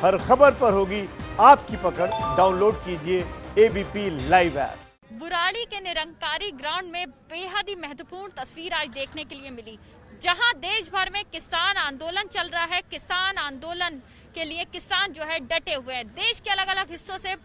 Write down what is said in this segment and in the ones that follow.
हर खबर पर होगी आपकी पकड़। डाउनलोड कीजिए एबीपी लाइव ऐप। बुराड़ी के निरंकारी ग्राउंड में बेहद ही महत्वपूर्ण तस्वीर आज देखने के लिए मिली, जहां देश भर में किसान आंदोलन चल रहा है। किसान आंदोलन के लिए किसान जो है डटे हुए हैं। देश के अलग अलग हिस्सों से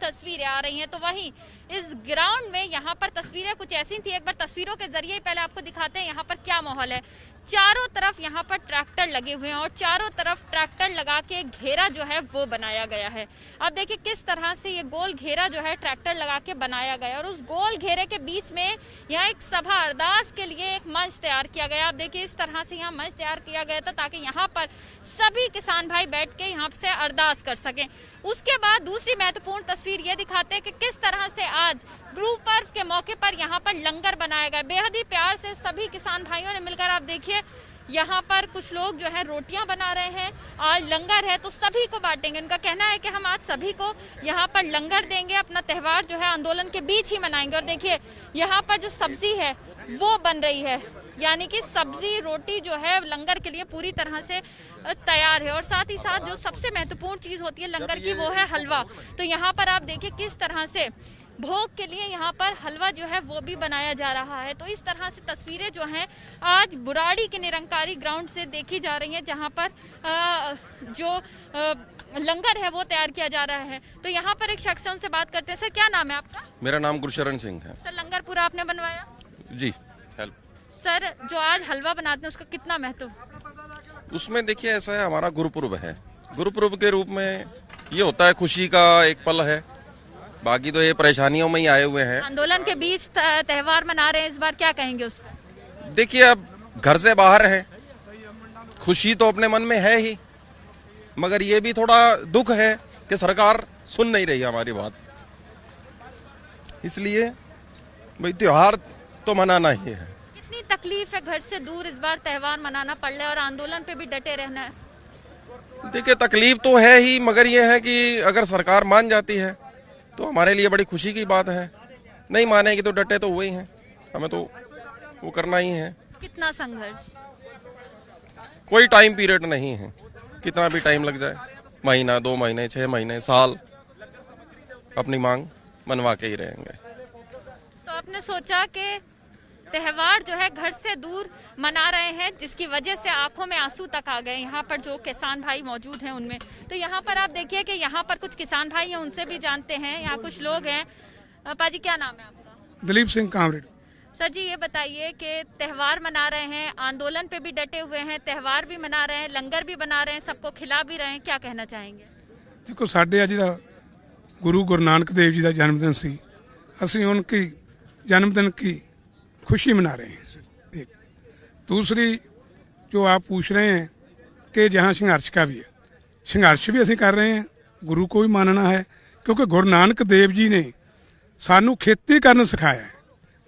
तस्वीरें आ रही हैं, तो वहीं इस ग्राउंड में यहाँ पर तस्वीरें कुछ ऐसी थी। एक बार तस्वीरों के जरिए पहले आपको दिखाते हैं यहाँ पर क्या माहौल है। चारों तरफ यहाँ पर ट्रैक्टर लगे हुए हैं और चारों तरफ ट्रैक्टर लगा के घेरा जो है वो बनाया गया है। अब देखिए किस तरह से ये गोल घेरा जो है ट्रैक्टर लगा के बनाया गया, और उस गोल घेरे के बीच में यहाँ एक सभा अरदास के लिए एक मंच तैयार किया गया। आप देखिए इस तरह से यहाँ मंच तैयार किया गया था ताकि यहाँ पर सभी किसान भाई बैठ के यहाँ से अरदास कर सकें। उसके बाद दूसरी महत्वपूर्ण तस्वीर ये दिखाते हैं कि किस तरह से आज गुरु पर्व के मौके पर यहाँ पर लंगर बनाया गया। बेहद ही प्यार से सभी किसान भाइयों ने मिलकर, आप देखिए यहाँ पर कुछ लोग जो है रोटियां बना रहे हैं। आज लंगर है तो सभी को बांटेंगे। उनका कहना है कि हम आज सभी को यहाँ पर लंगर देंगे, अपना त्योहार जो है आंदोलन के बीच ही मनाएंगे। और देखिए यहाँ पर जो सब्जी है वो बन रही है, यानी कि सब्जी रोटी जो है लंगर के लिए पूरी तरह से तैयार है। और साथ ही साथ जो सबसे महत्वपूर्ण चीज होती है लंगर की वो है हलवा। तो यहाँ पर आप देखिए किस तरह से भोग के लिए यहाँ पर हलवा जो है वो भी बनाया जा रहा है। तो इस तरह से तस्वीरें जो हैं आज बुराड़ी के निरंकारी ग्राउंड से देखी जा रही हैं, जहाँ पर जो लंगर है वो तैयार किया जा रहा है। तो यहाँ पर एक शख्स उनसे बात करते हैं। सर क्या नाम है आपका? मेरा नाम गुरशरण सिंह है। सर लंगर पूरा आपने बनवाया? जी। हेल्प। सर जो आज हलवा बनाते हैं उसका कितना महत्व? उसमें देखिए ऐसा है, हमारा गुरुपुरब है। गुरुपुरब के रूप में ये होता है, खुशी का एक पल है। बाकी तो ये परेशानियों में ही आए हुए हैं। आंदोलन के बीच त्योहार मना रहे हैं, इस बार क्या कहेंगे उस पर? देखिए अब घर से बाहर हैं, खुशी तो अपने मन में है ही, मगर ये भी थोड़ा दुख है कि सरकार सुन नहीं रही हमारी बात। इसलिए भाई त्योहार तो मनाना ही है। कितनी तकलीफ है घर से दूर इस बार त्योहार मनाना पड़ रहा है और आंदोलन पे भी डटे रहना है? देखिए तकलीफ तो है ही, मगर ये है कि अगर सरकार मान जाती है तो हमारे लिए बड़ी खुशी की बात है। नहीं मानेगी तो डटे तो हुए ही हैं, हमें तो वो करना ही है। कितना संघर्ष? कोई टाइम पीरियड नहीं है, कितना भी टाइम लग जाए, महीना 2 महीने 6 महीने साल, अपनी मांग मनवा के ही रहेंगे। तो आपने सोचा कि त्योहार जो है घर से दूर मना रहे हैं, जिसकी वजह से आंखों में आंसू तक आ गए यहाँ पर जो किसान भाई मौजूद हैं उनमें। तो यहाँ पर आप देखिए कि यहाँ पर कुछ किसान भाई हैं, उनसे भी जानते हैं। यहाँ कुछ लोग हैं। पाजी क्या नाम है आपका? दिलीप सिंह कामरेड। सर जी ये बताइए कि त्योहार मना रहे हैं, आंदोलन पे भी डटे हुए हैं, त्योहार भी मना रहे हैं, लंगर भी बना रहे हैं, सबको खिला भी रहे हैं, क्या कहना चाहेंगे? देखो साडे अज दा गुरु गुरु नानक देव जी का जन्मदिन सी, असीं उनकी जन्मदिन की खुशी मना रहे हैं। एक दूसरी जो आप पूछ रहे हैं कि जहाँ संघर्ष का भी है, संघर्ष भी ਅਸੀਂ कर रहे हैं, गुरु को भी मानना है, क्योंकि गुरु नानक देव जी ने सानू खेती करना सिखाया है।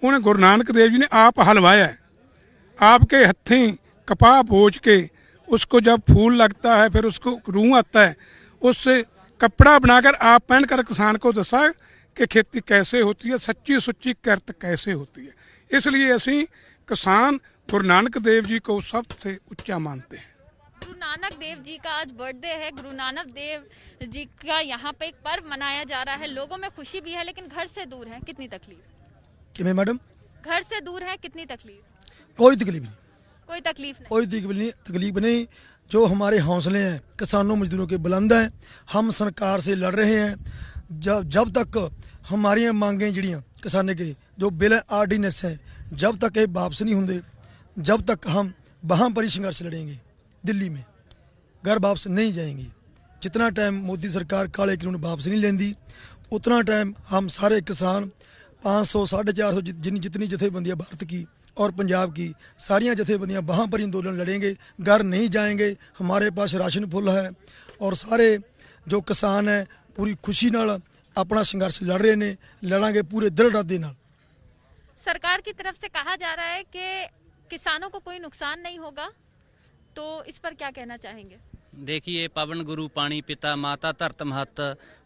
उन्हें गुरु नानक देव जी ने आप हलवाया है, आपके हथें कपाह बोझ के उसको जब फूल लगता है फिर उसको रूह आता है, उससे कपड़ा बनाकर आप पहनकर किसान को दसा कि खेती कैसे होती है, सच्ची सुच्ची किरत कैसे होती है। इसलिए ਅਸੀਂ किसान गुरु नानक देव जी को सबसे ऊंचा मानते हैं। गुरु नानक देव जी का आज बर्थडे है। गुरु नानक देव जी का यहाँ पे एक पर्व मनाया जा रहा है। लोगों में खुशी भी है लेकिन घर से दूर है, कितनी तकलीफ? किमें मैडम? घर से दूर है, कितनी तकलीफ? कोई तकलीफ नहीं। कोई तकलीफ नहीं? कोई तकलीफ नहीं। जो हमारे हौसले हैं किसानों मजदूरों के बुलंद हैं। हम सरकार से लड़ रहे हैं। जब तक हमारी मांगें जड़ियाँ किसानों के जो बिल आर्डीनेंस है, जब तक ये वापस नहीं होंगे, जब तक हम वहाँ पर ही संघर्ष लड़ेंगे। दिल्ली में घर वापस नहीं जाएंगे। जितना टाइम मोदी सरकार काले कानून वापस नहीं लेंदी, उतना टाइम हम सारे किसान 500 450 जितनी जथेबंदियाँ भारत की और पंजाब की सारियाँ जथेबंदियाँ वहाँ पर आंदोलन लड़ेंगे। घर नहीं जाएंगे। हमारे पास राशन फुल है और सारे जो किसान हैं पूरी खुशी नाल अपना संघर्ष लड़ रहे ने, लड़ांगे पूरे दृढ़ इरादे नाल। सरकार की तरफ से कहा जा रहा है कि किसानों को कोई नुकसान नहीं होगा, तो इस पर क्या कहना चाहेंगे? देखिए पवन गुरु पानी पिता माता धरत महत,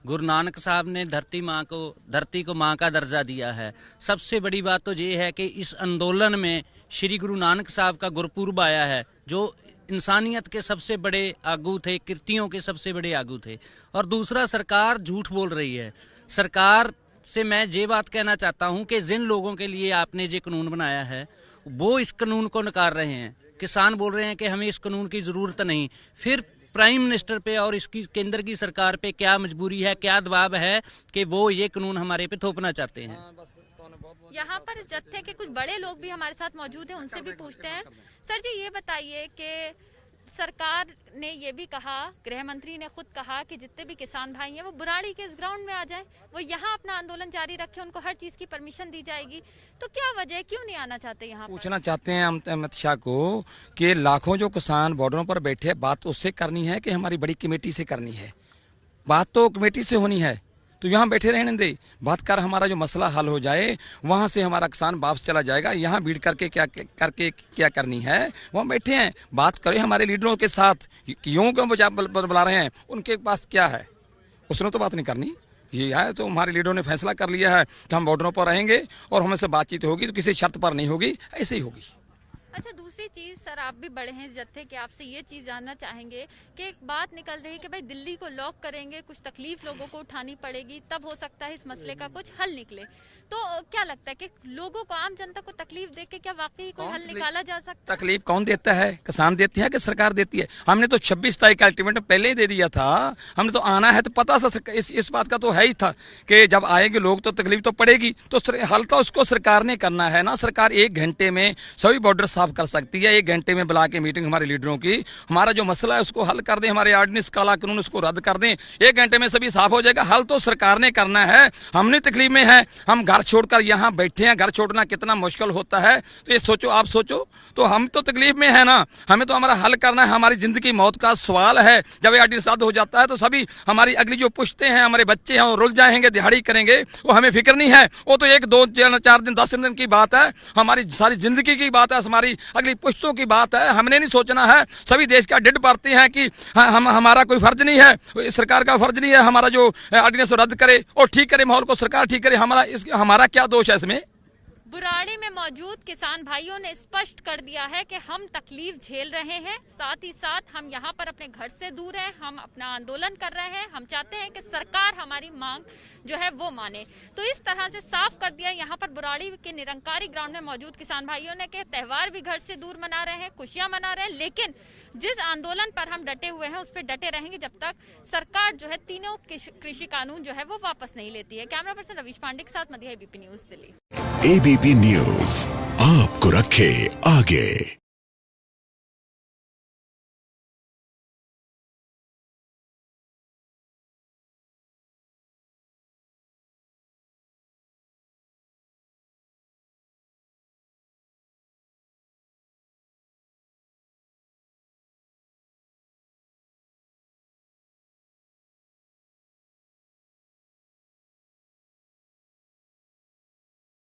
गुरु नानक साहब ने धरती को माँ का दर्जा दिया है। सबसे बड़ी बात तो ये है कि इस आंदोलन में श्री गुरु नानक साहब का गुरपुरब आया है, जो इंसानियत के सबसे बड़े आगू थे, कृतियों के सबसे बड़े आगू थे। और दूसरा, सरकार झूठ बोल रही है। सरकार से मैं ये बात कहना चाहता हूं कि जिन लोगों के लिए आपने ये कानून बनाया है वो इस कानून को नकार रहे हैं। किसान बोल रहे हैं कि हमें इस कानून की जरूरत नहीं। फिर प्राइम मिनिस्टर पे और इसकी केंद्र की सरकार पे क्या मजबूरी है, क्या दबाव है कि वो ये कानून हमारे पे थोपना चाहते हैं। यहाँ पर जत्थे के कुछ बड़े लोग भी हमारे साथ मौजूद हैं, उनसे भी पूछते हैं। सर जी, ये बताइए कि सरकार ने ये भी कहा, गृह मंत्री ने खुद कहा कि जितने भी किसान भाई हैं वो बुराड़ी के इस ग्राउंड में आ जाएं, वो यहाँ अपना आंदोलन जारी रखें, उनको हर चीज की परमिशन दी जाएगी। तो क्या वजह, क्यों नहीं आना चाहते यहाँ पर? पूछना चाहते हैं हम अमित शाह को कि लाखों जो किसान बॉर्डरों पर बैठे, बात उससे करनी है कि हमारी बड़ी कमेटी से करनी है? बात तो कमेटी से होनी है, तो यहाँ बैठे रहने दे, बात कर, हमारा जो मसला हल हो जाए, वहां से हमारा किसान वापस चला जाएगा। यहाँ भीड़ करके क्या करनी है? वहाँ बैठे हैं, बात करें हमारे लीडरों के साथ। क्यों बुला रहे हैं? उनके पास क्या है? उसने तो बात नहीं करनी। ये है तो हमारे लीडरों ने फैसला कर लिया है कि हम बॉर्डरों पर रहेंगे और हमसे बातचीत होगी तो किसी शर्त पर नहीं होगी, ऐसे ही होगी। अच्छा, दूसरी चीज सर, आप भी बड़े हैं जत्थे के, आपसे ये चीज जानना चाहेंगे कि एक बात निकल रही है कि भाई दिल्ली को लॉक करेंगे, कुछ तकलीफ लोगों को उठानी पड़ेगी, तब हो सकता है इस मसले का कुछ हल निकले। तो क्या लगता है कि लोगों को, आम जनता को तकलीफ देके क्या वाकई कोई हल निकाला जा सकता है? तकलीफ कौन देता है? किसान देती है कि सरकार देती है? हमने तो 26 तारीख का अल्टीमेटम पहले ही दे दिया था। हमने तो आना है तो पता था, इस बात का तो है ही था कि जब आएंगे लोग तो तकलीफ तो पड़ेगी, तो हल तो उसको सरकार ने करना है ना। सरकार 1 घंटे में सभी बॉर्डर साफ कर सकती है, 1 घंटे में बुला के मीटिंग हमारे लीडरों की, हमारा जो मसला है उसको हल कर दें, हमारे ऑर्डिनेंस काला कानून उसको रद्द कर दें, 1 घंटे में सभी साफ हो जाएगा। हल तो सरकार ने करना है। हमने तकलीफ में है, हम घर छोड़कर यहाँ बैठे हैं। घर छोड़ना कितना मुश्किल होता है, तो ये सोचो, आप सोचो। तो हम तो तकलीफ में है ना, हमें तो हमारा हल करना है। हमारी जिंदगी मौत का सवाल है। जब ये ऑर्डिनेंस रद्द हो जाता है तो सभी हमारी अगली जो पुश्ते हैं, हमारे बच्चे हैं, वो रुल जाएंगे, दिहाड़ी करेंगे, वो हमें फिक्र नहीं है। वो तो 1, 2, 4 दिन 10 दिन की बात है, हमारी सारी जिंदगी की बात है, हमारी अगली पुश्तों की बात है। हमने नहीं सोचना है। सभी देश का डिड पाते हैं कि हमारा कोई फर्ज नहीं है, सरकार का फर्ज नहीं है हमारा जो ऑर्डिनेंस रद्द करे और ठीक करे, माहौल को सरकार ठीक करे। हमारा क्या दोष है इसमें? बुराड़ी में मौजूद किसान भाइयों ने स्पष्ट कर दिया है कि हम तकलीफ झेल रहे हैं, साथ ही साथ हम यहाँ पर अपने घर से दूर हैं, हम अपना आंदोलन कर रहे हैं, हम चाहते हैं कि सरकार हमारी मांग जो है वो माने। तो इस तरह से साफ कर दिया यहाँ पर बुराड़ी के निरंकारी ग्राउंड में मौजूद किसान भाइयों ने कि त्योहार भी घर से दूर मना रहे हैं, खुशियां मना रहे हैं, लेकिन जिस आंदोलन पर हम डटे हुए हैं उस पर डटे रहेंगे जब तक सरकार जो है तीनों कृषि कानून जो है वो वापस नहीं लेती है। कैमरा पर्सन रवीश पांडे के साथ मध्य ABP News Delhi. ABP News आपको रखे आगे।